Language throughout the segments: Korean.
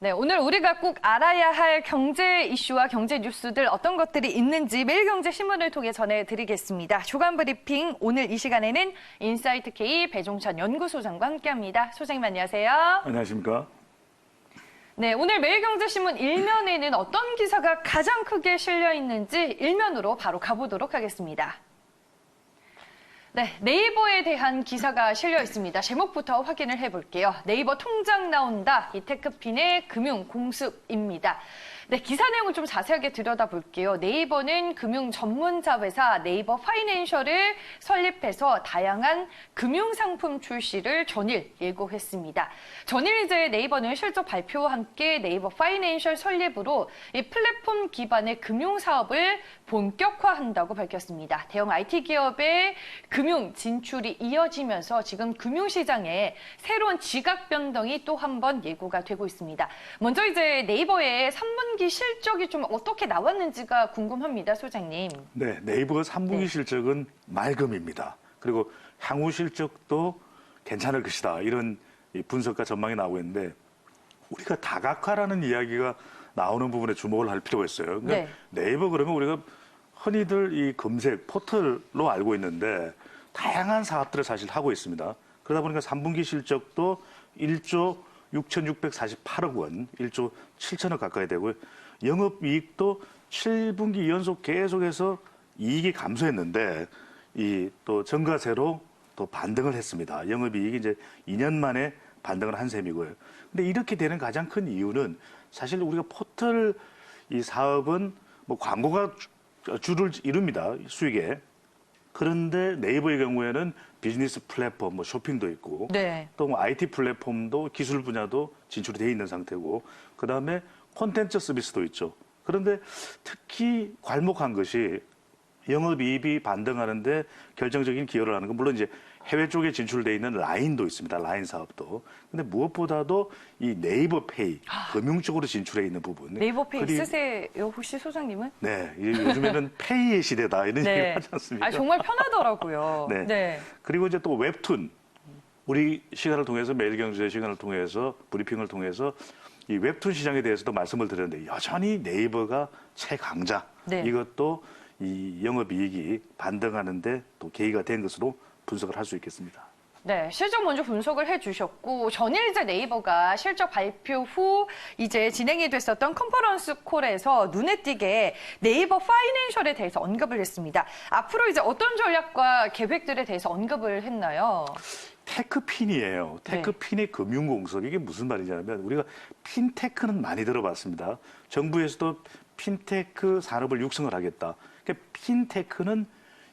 네, 오늘 우리가 꼭 알아야 할 경제 이슈와 경제 뉴스들 어떤 것들이 있는지 매일경제신문을 통해 전해드리겠습니다. 주간 브리핑 오늘 이 시간에는 인사이트K 배종찬 연구소장과 함께합니다. 소장님 안녕하세요. 안녕하십니까? 네, 오늘 매일경제신문 일면에는 어떤 기사가 가장 크게 실려 있는지 일면으로 바로 가보도록 하겠습니다. 네, 네이버에 대한 기사가 실려 있습니다. 제목부터 확인을 해볼게요. 네이버 통장 나온다. 이 테크핀의 금융 공습입니다. 네, 기사 내용을 좀 자세하게 들여다볼게요. 네이버는 금융 전문자 회사 네이버 파이낸셜을 설립해서 다양한 금융 상품 출시를 전일 예고했습니다. 전일 이제 네이버는 실적 발표와 함께 네이버 파이낸셜 설립으로 이 플랫폼 기반의 금융 사업을 본격화한다고 밝혔습니다. 대형 IT 기업의 금융 진출이 이어지면서 지금 금융시장에 새로운 지각 변동이 또 한 번 예고가 되고 있습니다. 먼저 이제 네이버의 3분기 실적이 좀 어떻게 나왔는지가 궁금합니다, 소장님. 네, 네이버 3분기 네. 실적은 맑음입니다. 그리고 향후 실적도 괜찮을 것이다. 이런 분석과 전망이 나오고 있는데 우리가 다각화라는 이야기가 나오는 부분에 주목을 할 필요가 있어요. 그러니까 네. 네이버 그러면 우리가 흔히들 이 검색 포털로 알고 있는데 다양한 사업들을 사실 하고 있습니다. 그러다 보니까 3분기 실적도 1조 6,648억 원, 1조 7천억 가까이 되고요. 영업이익도 7분기 연속 계속해서 이익이 감소했는데 이 또 전가세로 또 반등을 했습니다. 영업이익이 이제 2년 만에 반등을 한 셈이고요. 근데 이렇게 되는 가장 큰 이유는 사실 우리가 포털 이 사업은 뭐 광고가 주를 이룹니다. 수익에. 그런데 네이버의 경우에는 비즈니스 플랫폼, 뭐 쇼핑도 있고, 네. 또 뭐 IT 플랫폼도 기술 분야도 진출이 돼 있는 상태고, 그 다음에 콘텐츠 서비스도 있죠. 그런데 특히 괄목한 것이 영업이익이 반등하는데 결정적인 기여를 하는 건 물론 이제 해외 쪽에 진출돼 있는 라인도 있습니다. 라인 사업도. 근데 무엇보다도 이 네이버 페이, 금융 쪽으로 진출해 있는 부분. 네이버 페이 그리고 쓰세요, 혹시 소장님은? 네, 요즘에는 페이의 시대다 이런 네. 얘기 하지 않습니까? 아, 정말 편하더라고요. 네. 네. 그리고 이제 또 웹툰. 우리 시간을 통해서 매일경제 시간을 통해서 브리핑을 통해서 이 웹툰 시장에 대해서도 말씀을 드렸는데 여전히 네이버가 최강자. 네. 이것도 이 영업이익이 반등하는데 또 계기가 된 것으로 분석을 할 수 있겠습니다. 네, 실적 먼저 분석을 해주셨고 전일 이제 네이버가 실적 발표 후 이제 진행이 됐었던 컨퍼런스 콜에서 눈에 띄게 네이버 파이낸셜에 대해서 언급을 했습니다. 앞으로 이제 어떤 전략과 계획들에 대해서 언급을 했나요? 테크핀이에요. 테크핀의 금융공섭. 이게 무슨 말이냐면 우리가 핀테크는 많이 들어봤습니다. 정부에서도 핀테크 산업을 육성을 하겠다. 그러니까 핀테크는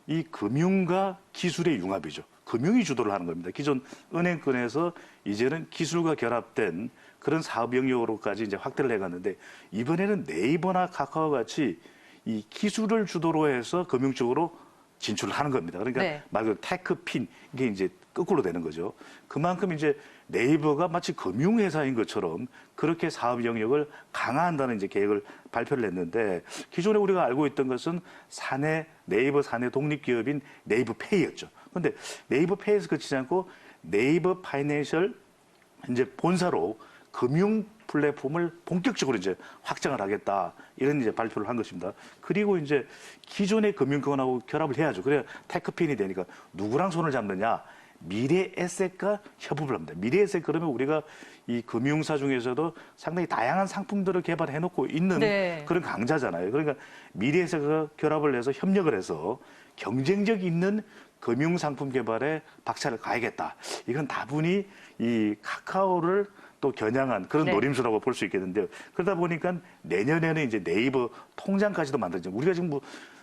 이 금융과 기술의 융합이죠. 금융이 주도를 하는 겁니다. 기존 은행권에서 이제는 기술과 결합된 그런 사업 영역으로까지 이제 확대를 해갔는데 이번에는 네이버나 카카오 같이 이 기술을 주도로 해서 금융 쪽으로 진출을 하는 겁니다. 그러니까 네. 말 그대로 테크핀 이게 이제 거꾸로 되는 거죠. 그만큼 이제 네이버가 마치 금융회사인 것처럼 그렇게 사업 영역을 강화한다는 이제 계획을 발표를 했는데 기존에 우리가 알고 있던 것은 네이버 사내 독립기업인 네이버페이였죠. 그런데 네이버페이에서 그치지 않고 네이버 파이낸셜 이제 본사로 금융 플랫폼을 본격적으로 이제 확장을 하겠다. 이런 이제 발표를 한 것입니다. 그리고 이제 기존의 금융권하고 결합을 해야죠. 그래야 테크핀이 되니까 누구랑 손을 잡느냐? 미래에셋과 협업을 합니다. 미래에셋 그러면 우리가 이 금융사 중에서도 상당히 다양한 상품들을 개발해 놓고 있는 네. 그런 강자잖아요. 그러니까 미래에셋과 결합을 해서 협력을 해서 경쟁력 있는 금융 상품 개발에 박차를 가야겠다. 이건 다분히 이 카카오를 또 겨냥한 그런 네. 노림수라고 볼 수 있겠는데요. 그러다 보니까 내년에는 이제 네이버 통장까지도 만들죠. 우리가 지금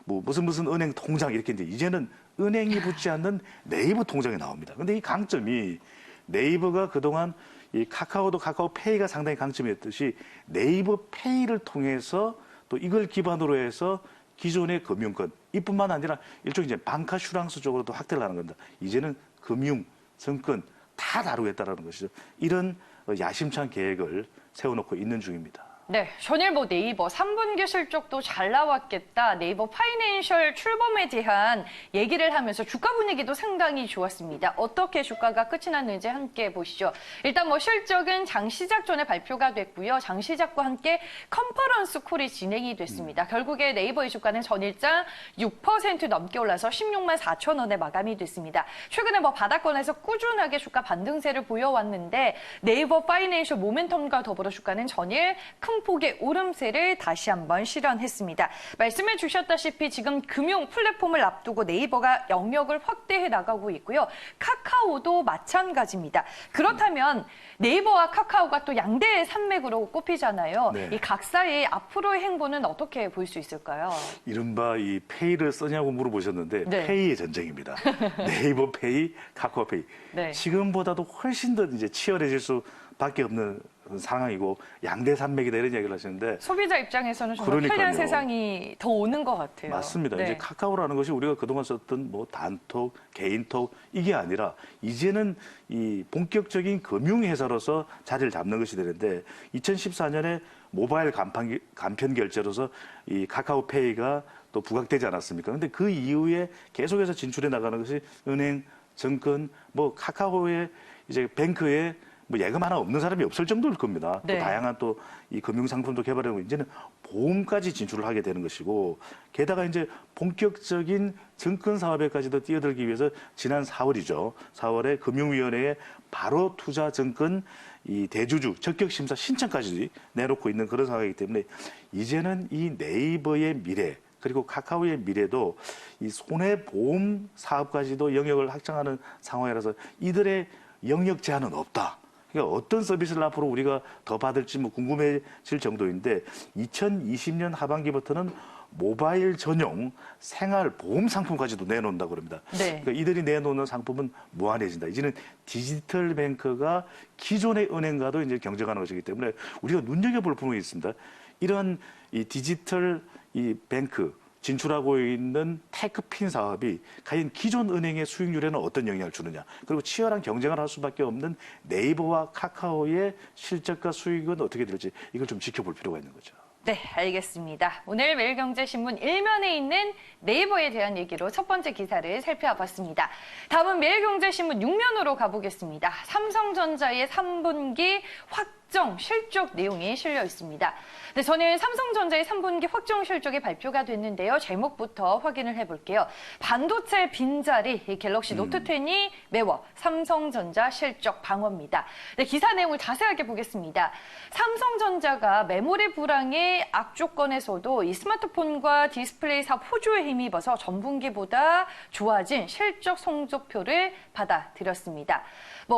무슨 은행 통장 이렇게 이제는 은행이 붙지 않는 네이버 통장이 나옵니다. 근데 이 강점이 네이버가 그동안 이 카카오도 카카오페이가 상당히 강점이었듯이 네이버 페이를 통해서 또 이걸 기반으로 해서 기존의 금융권 이뿐만 아니라 일종의 이제 방카슈랑스 쪽으로도 확대를 하는 겁니다. 이제는 금융, 증권 다 다루겠다라는 것이죠. 이런 야심찬 계획을 세워놓고 있는 중입니다. 네, 전일보 네이버 3분기 실적도 잘 나왔겠다. 네이버 파이낸셜 출범에 대한 얘기를 하면서 주가 분위기도 상당히 좋았습니다. 어떻게 주가가 끝이 났는지 함께 보시죠. 일단 실적은 장 시작 전에 발표가 됐고요. 장 시작과 함께 컨퍼런스 콜이 진행이 됐습니다. 결국에 네이버의 주가는 전일장 6% 넘게 올라서 16만 4천 원에 마감이 됐습니다. 최근에 바닥권에서 꾸준하게 주가 반등세를 보여왔는데 네이버 파이낸셜 모멘텀과 더불어 주가는 전일 큰 폭의 오름세를 다시 한번 실현했습니다. 말씀해 주셨다시피 지금 금융 플랫폼을 앞두고 네이버가 영역을 확대해 나가고 있고요. 카카오도 마찬가지입니다. 그렇다면 네이버와 카카오가 또 양대 산맥으로 꼽히잖아요. 네. 이 각사의 앞으로의 행보는 어떻게 볼 수 있을까요? 이른바 이 페이를 쓰냐고 물어보셨는데 네. 페이의 전쟁입니다. 네이버 페이, 카카오 페이. 네. 지금보다도 훨씬 더 이제 치열해질 수밖에 없는 상황이고 양대 산맥이다 이런 얘기를 하시는데 소비자 입장에서는 정말 그러니까요. 편리한 세상이 더 오는 것 같아요. 맞습니다. 네. 이제 카카오라는 것이 우리가 그동안 썼던 단톡, 개인톡 이게 아니라 이제는 이 본격적인 금융회사로서 자리를 잡는 것이 되는데 2014년에 모바일 간편 결제로서 이 카카오페이가 또 부각되지 않았습니까? 근데 그 이후에 계속해서 진출해 나가는 것이 은행, 증권, 카카오의 이제 뱅크에 예금 하나 없는 사람이 없을 정도일 겁니다. 네. 또 다양한 또 이 금융 상품도 개발하고 이제는 보험까지 진출을 하게 되는 것이고 게다가 이제 본격적인 증권 사업에까지도 뛰어들기 위해서 지난 4월이죠. 4월에 금융위원회에 바로 투자 증권 이 대주주 적격 심사 신청까지 내놓고 있는 그런 상황이기 때문에 이제는 이 네이버의 미래 그리고 카카오의 미래도 이 손해보험 사업까지도 영역을 확장하는 상황이라서 이들의 영역 제한은 없다. 그러니까 어떤 서비스를 앞으로 우리가 더 받을지 궁금해질 정도인데 2020년 하반기부터는 모바일 전용 생활보험 상품까지도 내놓는다고 그럽니다. 네. 그러니까 이들이 내놓는 상품은 무한해진다. 이제는 디지털 뱅크가 기존의 은행과도 이제 경쟁하는 것이기 때문에 우리가 눈여겨볼 부분이 있습니다. 이런 이 디지털 이 뱅크 진출하고 있는 테크핀 사업이 과연 기존 은행의 수익률에는 어떤 영향을 주느냐. 그리고 치열한 경쟁을 할 수밖에 없는 네이버와 카카오의 실적과 수익은 어떻게 될지 이걸 좀 지켜볼 필요가 있는 거죠. 네, 알겠습니다. 오늘 매일경제신문 1면에 있는 네이버에 대한 얘기로 첫 번째 기사를 살펴봤습니다. 다음은 매일경제신문 6면으로 가보겠습니다. 삼성전자의 3분기 확정 실적 내용이 실려 있습니다. 네, 저는 삼성전자의 3분기 확정 실적이 발표가 됐는데요. 제목부터 확인을 해볼게요. 반도체 빈자리, 갤럭시 노트 10이 매워 삼성전자 실적 방어입니다. 네, 기사 내용을 자세하게 보겠습니다. 삼성전자가 메모리 불황의 악조건에서도 이 스마트폰과 디스플레이 사업 호조에 힘입어서 전분기보다 좋아진 실적 성적표를 받아들였습니다.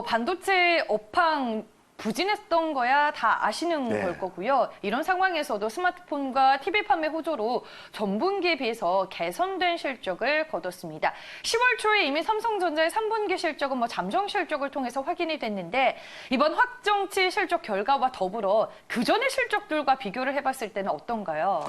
반도체 업황 부진했던 거야 다 아시는 네. 걸 거고요. 이런 상황에서도 스마트폰과 TV 판매 호조로 전분기에 비해서 개선된 실적을 거뒀습니다. 10월 초에 이미 삼성전자의 3분기 실적은 잠정 실적을 통해서 확인이 됐는데 이번 확정치 실적 결과와 더불어 그전의 실적들과 비교를 해봤을 때는 어떤가요?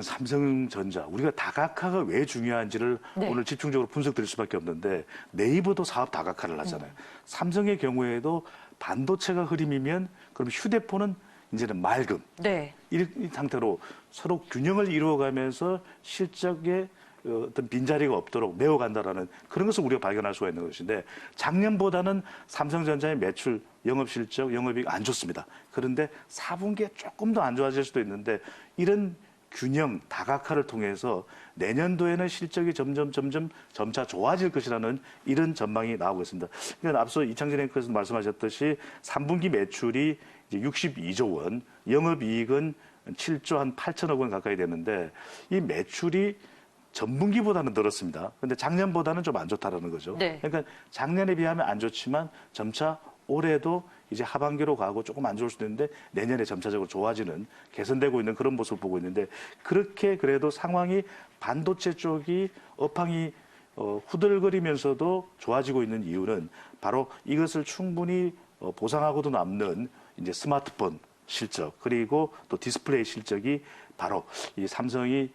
삼성전자, 우리가 다각화가 왜 중요한지를 네. 오늘 집중적으로 분석드릴 수밖에 없는데 네이버도 사업 다각화를 하잖아요. 삼성의 경우에도 반도체가 흐림이면 그럼 휴대폰은 이제는 맑음. 네. 이 상태로 서로 균형을 이루어가면서 실적에 어떤 빈자리가 없도록 메워간다라는 그런 것을 우리가 발견할 수가 있는 것인데 작년보다는 삼성전자의 매출, 영업실적, 영업이익 안 좋습니다. 그런데 4분기에 조금 더 안 좋아질 수도 있는데 이런 균형, 다각화를 통해서 내년도에는 실적이 점차 좋아질 것이라는 이런 전망이 나오고 있습니다. 그러니까 앞서 이창진 앵커께서 말씀하셨듯이 3분기 매출이 이제 62조 원, 영업이익은 7조 한 8천억 원 가까이 되는데 이 매출이 전분기보다는 늘었습니다. 그런데 작년보다는 좀 안 좋다라는 거죠. 네. 그러니까 작년에 비하면 안 좋지만 점차 올해도 이제 하반기로 가고 조금 안 좋을 수도 있는데 내년에 점차적으로 좋아지는 개선되고 있는 그런 모습을 보고 있는데 그렇게 그래도 상황이 반도체 쪽이 업황이 후들거리면서도 좋아지고 있는 이유는 바로 이것을 충분히 보상하고도 남는 이제 스마트폰 실적 그리고 또 디스플레이 실적이 바로 이 삼성이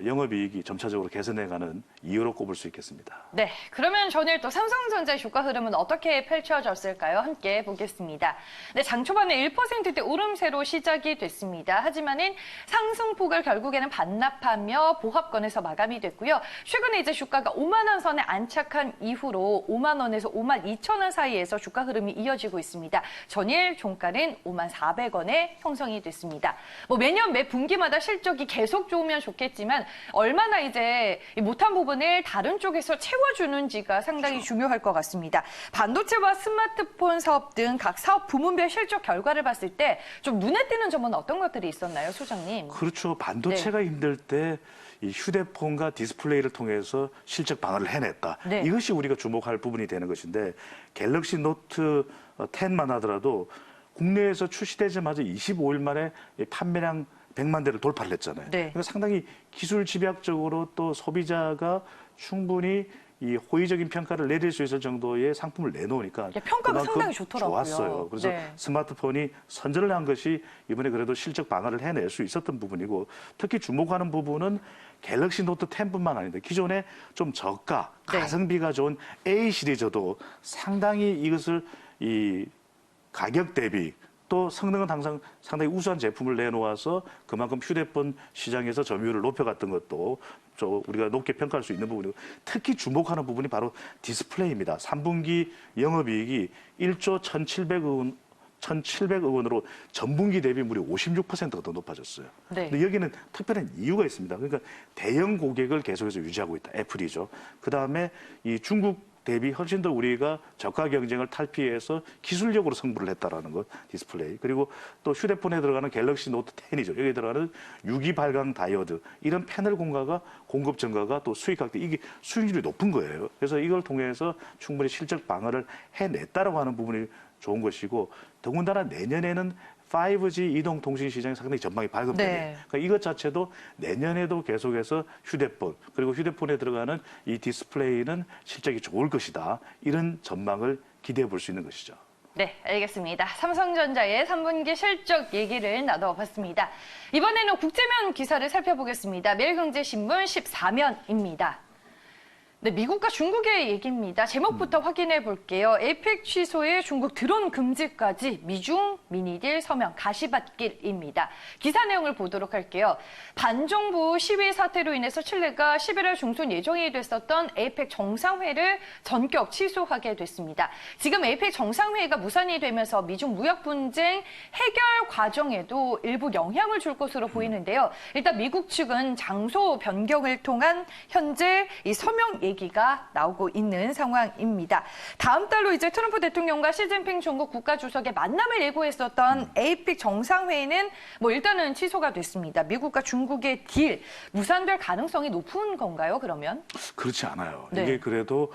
영업이익이 점차적으로 개선해가는 이유로 꼽을 수 있겠습니다. 네, 그러면 전일 또 삼성전자의 주가 흐름은 어떻게 펼쳐졌을까요? 함께 보겠습니다. 네, 장 초반에 1%대 오름세로 시작이 됐습니다. 하지만은 상승폭을 결국에는 반납하며 보합권에서 마감이 됐고요. 최근에 이제 주가가 5만 원 선에 안착한 이후로 5만 원에서 5만 2천 원 사이에서 주가 흐름이 이어지고 있습니다. 전일 종가는 5만 400원에 형성이 됐습니다. 뭐 매년 매 분기마다 실적이 계속 좋으면 좋겠지만 얼마나 이제 못한 부분을 다른 쪽에서 채워주는지가 상당히 중요할 것 같습니다. 반도체와 스마트폰 사업 등 각 사업 부문별 실적 결과를 봤을 때 좀 눈에 띄는 점은 어떤 것들이 있었나요, 소장님? 그렇죠. 반도체가 힘들 때 이 휴대폰과 디스플레이를 통해서 실적 방어를 해냈다. 네. 이것이 우리가 주목할 부분이 되는 것인데 갤럭시 노트 10만 하더라도 국내에서 출시되자마자 25일 만에 판매량 100만 대를 돌파를 했잖아요. 네. 그러니까 상당히 기술 집약적으로 또 소비자가 충분히 이 호의적인 평가를 내릴 수 있을 정도의 상품을 내놓으니까 평가가 그만큼 상당히 좋더라고요. 좋았어요. 그래서 네. 스마트폰이 선전을 한 것이 이번에 그래도 실적 방어를 해낼 수 있었던 부분이고 특히 주목하는 부분은 갤럭시 노트 10뿐만 아닌데 기존에 좀 저가, 네. 가성비가 좋은 A 시리즈도 상당히 이것을 이 가격 대비 또 성능은 항상 상당히 우수한 제품을 내놓아서 그만큼 휴대폰 시장에서 점유율을 높여갔던 것도 우리가 높게 평가할 수 있는 부분이고 특히 주목하는 부분이 바로 디스플레이입니다. 3분기 영업이익이 1조 1,700억 원으로 전분기 대비 무려 56%가 더 높아졌어요. 네. 근데 여기는 특별한 이유가 있습니다. 그러니까 대형 고객을 계속해서 유지하고 있다. 애플이죠. 그다음에 이 중국 대비 훨씬 더 우리가 저가 경쟁을 탈피해서 기술력으로 승부를 했다라는 것, 디스플레이. 그리고 또 휴대폰에 들어가는 갤럭시 노트 10이죠. 여기에 들어가는 유기 발광 다이오드. 이런 패널 공급 증가가 또 수익 확대. 이게 수익률이 높은 거예요. 그래서 이걸 통해서 충분히 실적 방어를 해냈다라고 하는 부분이 좋은 것이고 더군다나 내년에는 5G 이동통신 시장이 상당히 전망이 밝은 편이에요. 네. 그러니까 이것 자체도 내년에도 계속해서 휴대폰 그리고 휴대폰에 들어가는 이 디스플레이는 실적이 좋을 것이다. 이런 전망을 기대해 볼 수 있는 것이죠. 네, 알겠습니다. 삼성전자의 3분기 실적 얘기를 나눠봤습니다. 이번에는 국제면 기사를 살펴보겠습니다. 매일경제신문 14면입니다. 네, 미국과 중국의 얘기입니다. 제목부터 확인해 볼게요. 에이펙 취소에 중국 드론 금지까지 미중 미니딜 서명 가시밭길입니다. 기사 내용을 보도록 할게요. 반정부 시위 사태로 인해서 칠레가 11월 중순 예정이 됐었던 에이펙 정상회를 전격 취소하게 됐습니다. 지금 에이펙 정상회의가 무산이 되면서 미중 무역 분쟁 해결 과정에도 일부 영향을 줄 것으로 보이는데요. 일단 미국 측은 장소 변경을 통한 현재 이 서명 얘기가 나오고 있는 상황입니다. 다음 달로 이제 트럼프 대통령과 시진핑 중국 국가주석의 만남을 예고했었던 에이펙 정상회의는 뭐 일단은 취소가 됐습니다. 미국과 중국의 딜 무산될 가능성이 높은 건가요, 그러면? 그렇지 않아요. 네. 이게 그래도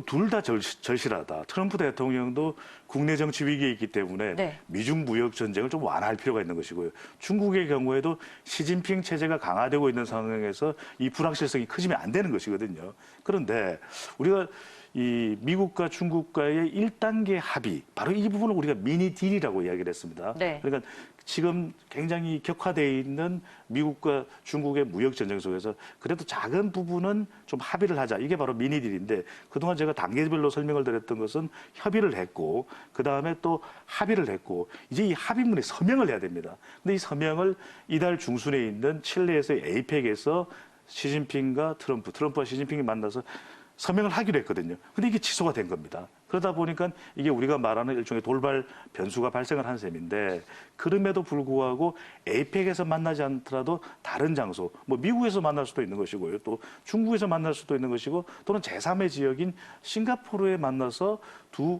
둘 다 절실하다. 트럼프 대통령도 국내 정치 위기에 있기 때문에 네. 미중 무역 전쟁을 좀 완화할 필요가 있는 것이고요. 중국의 경우에도 시진핑 체제가 강화되고 있는 상황에서 이 불확실성이 커지면 안 되는 것이거든요. 그런데 우리가 이 미국과 중국과의 1단계 합의, 바로 이 부분을 우리가 미니 딜이라고 이야기를 했습니다. 네. 그러니까 지금 굉장히 격화되어 있는 미국과 중국의 무역 전쟁 속에서 그래도 작은 부분은 좀 합의를 하자. 이게 바로 미니 딜인데 그동안 제가 단계별로 설명을 드렸던 것은 협의를 했고 그다음에 또 합의를 했고 이제 이 합의문에 서명을 해야 됩니다. 근데 이 서명을 이달 중순에 있는 칠레에서의 에이펙에서 시진핑과 트럼프와 시진핑이 만나서 서명을 하기로 했거든요. 근데 이게 취소가 된 겁니다. 그러다 보니까 이게 우리가 말하는 일종의 돌발 변수가 발생을 한 셈인데 그럼에도 불구하고 에이펙에서 만나지 않더라도 다른 장소, 뭐 미국에서 만날 수도 있는 것이고요. 또 중국에서 만날 수도 있는 것이고 또는 제3의 지역인 싱가포르에 만나서 두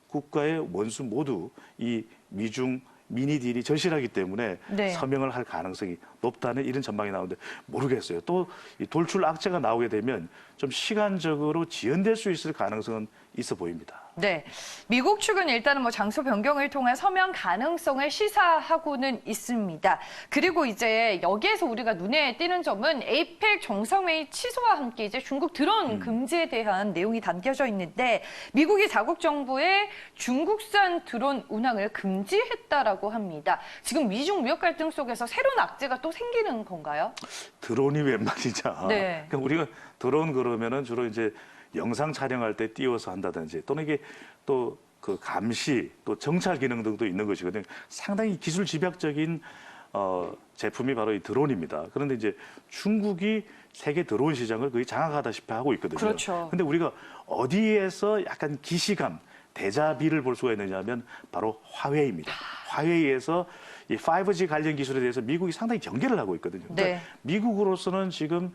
국가의 원수 모두 이 미중 미니 딜이 절실하기 때문에 네. 서명을 할 가능성이 높다는 이런 전망이 나오는데 모르겠어요. 또 이 돌출 악재가 나오게 되면 좀 시간적으로 지연될 수 있을 가능성은 있어 보입니다. 네, 미국 측은 일단은 뭐 장소 변경을 통한 서명 가능성을 시사하고는 있습니다. 그리고 이제 여기에서 우리가 눈에 띄는 점은 에이펙 정상회의 취소와 함께 이제 중국 드론 금지에 대한 내용이 담겨져 있는데 미국이 자국 정부에 중국산 드론 운항을 금지했다라고 합니다. 지금 미중 무역 갈등 속에서 새로운 악재가 또 생기는 건가요? 드론이 웬 말이냐. 네. 그러니까 우리가 드론 그러면은 주로 이제 영상 촬영할 때 띄워서 한다든지 또는 이게 또 그 감시 또 정찰 기능 등도 있는 것이거든요. 상당히 기술 집약적인 제품이 바로 이 드론입니다. 그런데 이제 중국이 세계 드론 시장을 거의 장악하다시피 하고 있거든요. 그렇죠. 근데 우리가 어디에서 약간 기시감, 대자비를 볼 수가 있느냐면 바로 화웨이입니다. 화웨이에서 이 5G 관련 기술에 대해서 미국이 상당히 경계를 하고 있거든요. 그러니까 네. 미국으로서는 지금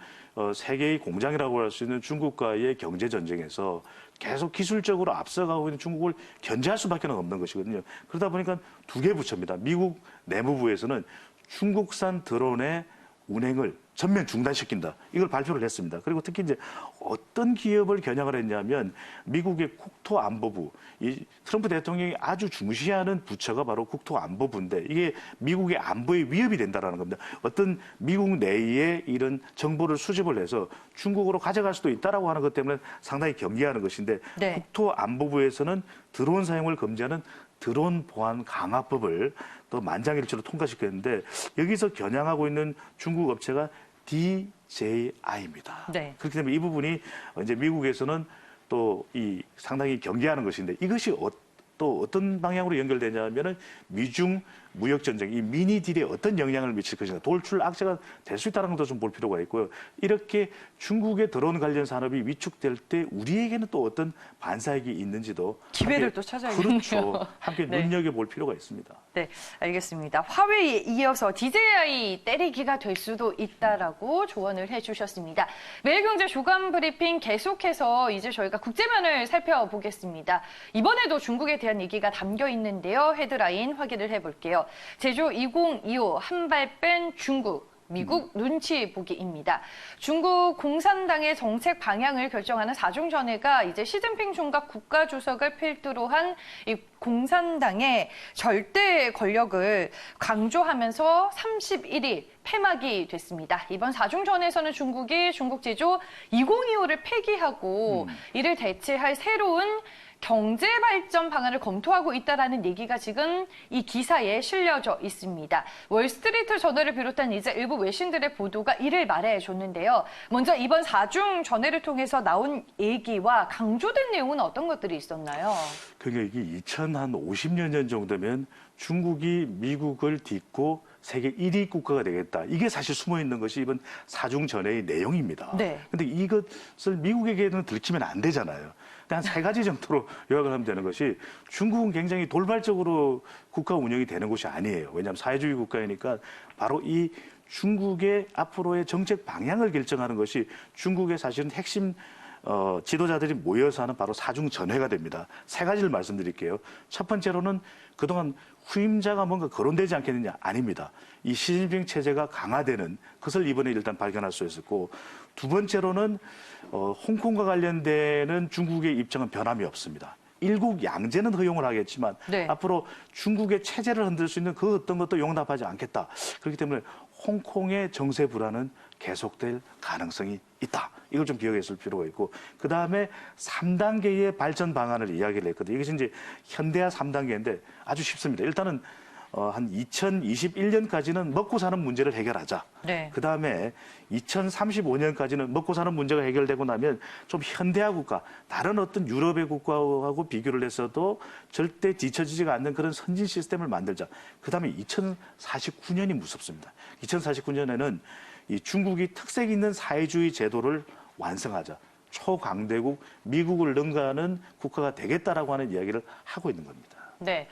세계의 공장이라고 할 수 있는 중국과의 경제 전쟁에서 계속 기술적으로 앞서가고 있는 중국을 견제할 수밖에 없는 것이거든요. 그러다 보니까 두 개 부처입니다. 미국 내무부에서는 중국산 드론의 운행을 전면 중단시킨다. 이걸 발표를 했습니다. 그리고 특히 이제 어떤 기업을 겨냥을 했냐면 미국의 국토안보부, 이 트럼프 대통령이 아주 중시하는 부처가 바로 국토안보부인데 이게 미국의 안보에 위협이 된다라는 겁니다. 어떤 미국 내에 이런 정보를 수집을 해서 중국으로 가져갈 수도 있다라고 하는 것 때문에 상당히 경계하는 것인데 네. 국토안보부에서는 드론 사용을 금지하는 드론 보안 강화법을 또 만장일치로 통과시켰는데 여기서 겨냥하고 있는 중국 업체가 DJI입니다. 네. 그렇기 때문에 이 부분이 이제 미국에서는 또 이 상당히 경계하는 것인데 이것이 또 어떤 방향으로 연결되냐면은 미중 무역 전쟁, 이 미니 딜에 어떤 영향을 미칠 것인가, 돌출 악재가 될 수 있다는 것도 좀 볼 필요가 있고요. 이렇게 중국의 드론 관련 산업이 위축될 때 우리에게는 또 어떤 반사익이 있는지도 기회를 함께, 또 찾아야겠네요. 그렇죠. 함께 네. 눈여겨볼 필요가 있습니다. 네, 알겠습니다. 화웨이에 이어서 DJI 때리기가 될 수도 있다라고 조언을 해주셨습니다. 매일경제 주간 브리핑 계속해서 이제 저희가 국제면을 살펴보겠습니다. 이번에도 중국에 대한 얘기가 담겨 있는데요. 헤드라인 확인을 해볼게요. 제조 2025 한 발 뺀 중국. 미국 눈치 보기입니다. 중국 공산당의 정책 방향을 결정하는 4중 전회가 이제 시진핑 중국 국가주석을 필두로 한 이 공산당의 절대 권력을 강조하면서 31일 폐막이 됐습니다. 이번 4중 전에서는 중국이 중국 제조 2025를 폐기하고 이를 대체할 새로운 경제 발전 방안을 검토하고 있다라는 얘기가 지금 이 기사에 실려져 있습니다. 월스트리트 저널을 비롯한 이제 일부 외신들의 보도가 이를 말해줬는데요. 먼저 이번 4중 전회를 통해서 나온 얘기와 강조된 내용은 어떤 것들이 있었나요? 그러니까 이게 2050년 전 정도면 중국이 미국을 딛고 세계 1위 국가가 되겠다. 이게 사실 숨어 있는 것이 이번 4중 전회의 내용입니다. 네. 근데 이것을 미국에게는 들키면 안 되잖아요. 한 세 가지 정도로 요약을 하면 되는 것이 중국은 굉장히 돌발적으로 국가 운영이 되는 곳이 아니에요. 왜냐하면 사회주의 국가이니까 바로 이 중국의 앞으로의 정책 방향을 결정하는 것이 중국의 사실은 핵심 지도자들이 모여서 하는 바로 4중 전회가 됩니다. 세 가지를 말씀드릴게요. 첫 번째로는 그동안 후임자가 뭔가 거론되지 않겠느냐? 아닙니다. 이 시진핑 체제가 강화되는 것을 이번에 일단 발견할 수 있었고, 두 번째로는 홍콩과 관련되는 중국의 입장은 변함이 없습니다. 일국 양제는 허용을 하겠지만 네. 앞으로 중국의 체제를 흔들 수 있는 그 어떤 것도 용납하지 않겠다. 그렇기 때문에 홍콩의 정세 불안은 계속될 가능성이 있다. 이걸 좀 기억해 줄 필요가 있고, 그 다음에 3단계의 발전 방안을 이야기를 했거든요. 이것이 이제 현대화 3단계인데 아주 쉽습니다. 일단은 한 2021년까지는 먹고 사는 문제를 해결하자. 네. 그 다음에 2035년까지는 먹고 사는 문제가 해결되고 나면 좀 현대화 국가, 다른 어떤 유럽의 국가하고 비교를 해서도 절대 뒤처지지가 않는 그런 선진 시스템을 만들자. 그 다음에 2049년이 무섭습니다. 2049년에는 이 중국이 특색 있는 사회주의 제도를 완성하자. 초강대국, 미국을 능가하는 국가가 되겠다라고 하는 이야기를 하고 있는 겁니다. 네.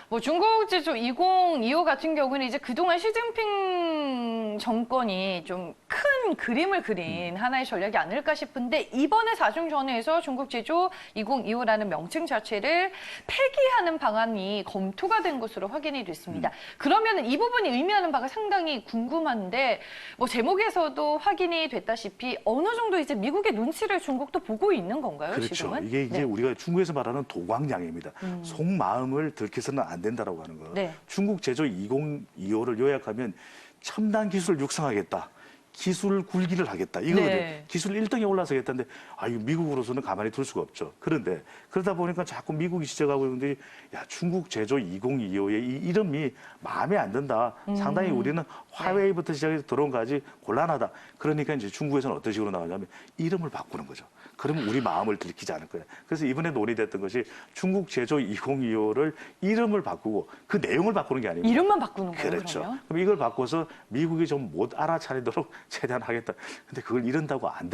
뭐 중국 제조 2025 같은 경우는 이제 그동안 시진핑 정권이 좀 큰 그림을 그린 하나의 전략이 아닐까 싶은데 이번에 4중전에서 중국 제조 2025라는 명칭 자체를 폐기하는 방안이 검토가 된 것으로 확인이 됐습니다. 그러면 이 부분이 의미하는 바가 상당히 궁금한데 뭐 제목에서도 확인이 됐다시피 어느 정도 이제 미국의 눈치를 중국도 보고 있는 건가요? 그렇죠. 지금은? 이게 이제 네. 우리가 중국에서 말하는 도광량입니다. 속마음을 들켜서는 안 된다라고 하는 거. 네. 중국 제조 2025를 요약하면 첨단 기술을 육성하겠다. 기술 굴기를 하겠다. 이거거든요. 네. 기술 1등에 올라서겠다는데 이거 미국으로서는 가만히 둘 수가 없죠. 그런데 그러다 보니까 자꾸 미국이 지적하고 있는데 야, 중국 제조 2025의 이 이름이 마음에 안 든다. 상당히 우리는 화웨이부터 시작해서 들어온 거지 곤란하다. 그러니까 이제 중국에서는 어떤 식으로 나가냐면 이름을 바꾸는 거죠. 그러면 우리 마음을 들키지 않을 거예요. 그래서 이번에 논의됐던 것이 중국 제조 2025를 이름을 바꾸고 그 내용을 바꾸는 게 아니고 이름만 바꾸는 거예요, 그렇죠. 그러면? 그럼 이걸 바꿔서 미국이 좀 못 알아차리도록 최대한 하겠다. 근데 그걸 이른다고 안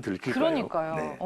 들킬까요? 그러니까요. 네.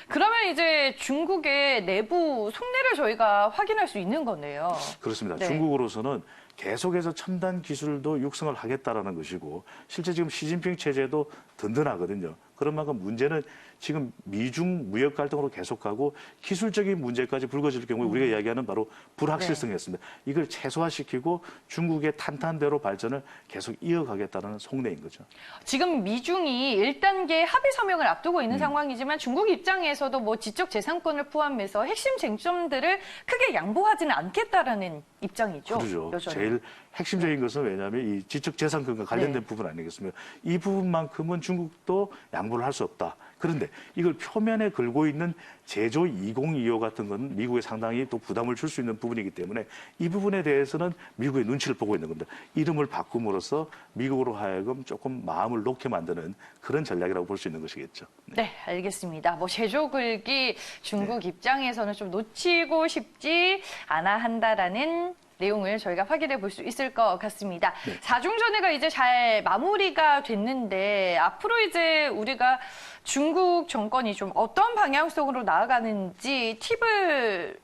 그러면 이제 중국의 내부 속내를 저희가 확인할 수 있는 거네요. 그렇습니다. 네. 중국으로서는 계속해서 첨단 기술도 육성을 하겠다라는 것이고 실제 지금 시진핑 체제도 든든하거든요. 그런 만큼 문제는 지금 미중 무역 갈등으로 계속하고 기술적인 문제까지 불거질 경우에 우리가 이야기하는 바로 불확실성이었습니다. 이걸 최소화시키고 중국의 탄탄대로 발전을 계속 이어가겠다는 속내인 거죠. 지금 미중이 1단계 합의 서명을 앞두고 있는 상황이지만 중국 입장에서도 뭐 지적 재산권을 포함해서 핵심 쟁점들을 크게 양보하지는 않겠다라는 입장이죠. 그렇죠. 여전히. 제일 핵심적인 것은 왜냐하면 이 지적재산권과 관련된 네. 부분 아니겠습니까? 이 부분만큼은 중국도 양보를 할 수 없다. 그런데 이걸 표면에 걸고 있는 제조 2025 같은 건 미국에 상당히 또 부담을 줄 수 있는 부분이기 때문에 이 부분에 대해서는 미국의 눈치를 보고 있는 겁니다. 이름을 바꿈으로써 미국으로 하여금 조금 마음을 놓게 만드는 그런 전략이라고 볼 수 있는 것이겠죠. 네, 알겠습니다. 뭐 제조 굴기 중국 입장에서는 좀 놓치고 싶지 않아 한다라는 내용을 저희가 확인해 볼 수 있을 것 같습니다. 네. 4중전회가 이제 잘 마무리가 됐는데 앞으로 이제 우리가 중국 정권이 좀 어떤 방향성으로 나아가는지 팁을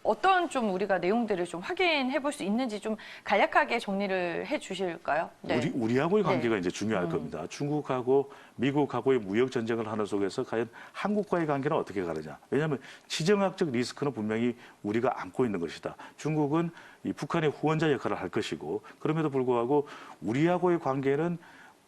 어떤 좀 우리가 내용들을 좀 확인해 볼 수 있는지 좀 간략하게 정리를 해 주실까요? 네. 우리하고의 관계가 네. 이제 중요할 겁니다. 중국하고 미국하고의 무역 전쟁을 하는 속에서 과연 한국과의 관계는 어떻게 가느냐. 왜냐하면 지정학적 리스크는 분명히 우리가 안고 있는 것이다. 중국은 이 북한의 후원자 역할을 할 것이고 그럼에도 불구하고 우리하고의 관계는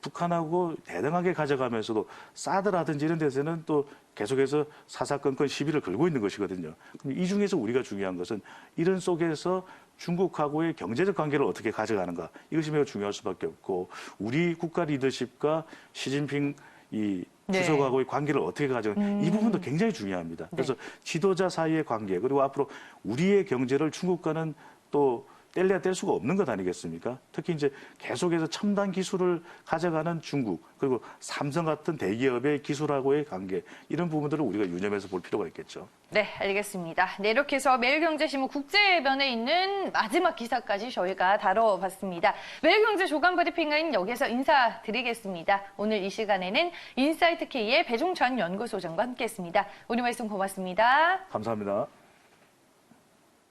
북한하고 대등하게 가져가면서도 사드라든지 이런 데서는 또 계속해서 사사건건 시비를 걸고 있는 것이거든요. 그럼 이 중에서 우리가 중요한 것은 이런 속에서 중국하고의 경제적 관계를 어떻게 가져가는가 이것이 매우 중요할 수밖에 없고 우리 국가 리더십과 시진핑 이 네. 주석하고의 관계를 어떻게 가져가는 이 부분도 굉장히 중요합니다. 그래서 지도자 사이의 관계 그리고 앞으로 우리의 경제를 중국과는 또 뗄래야 뗄 수가 없는 것 아니겠습니까? 특히 이제 계속해서 첨단 기술을 가져가는 중국 그리고 삼성 같은 대기업의 기술하고의 관계 이런 부분들을 우리가 유념해서 볼 필요가 있겠죠. 네, 알겠습니다. 네, 이렇게 해서 매일경제신문 국제면에 있는 마지막 기사까지 저희가 다뤄봤습니다. 매일경제 조간 브리핑은 여기서 인사드리겠습니다. 오늘 이 시간에는 인사이트K의 배종찬 연구소장과 함께했습니다. 오늘 말씀 고맙습니다. 감사합니다.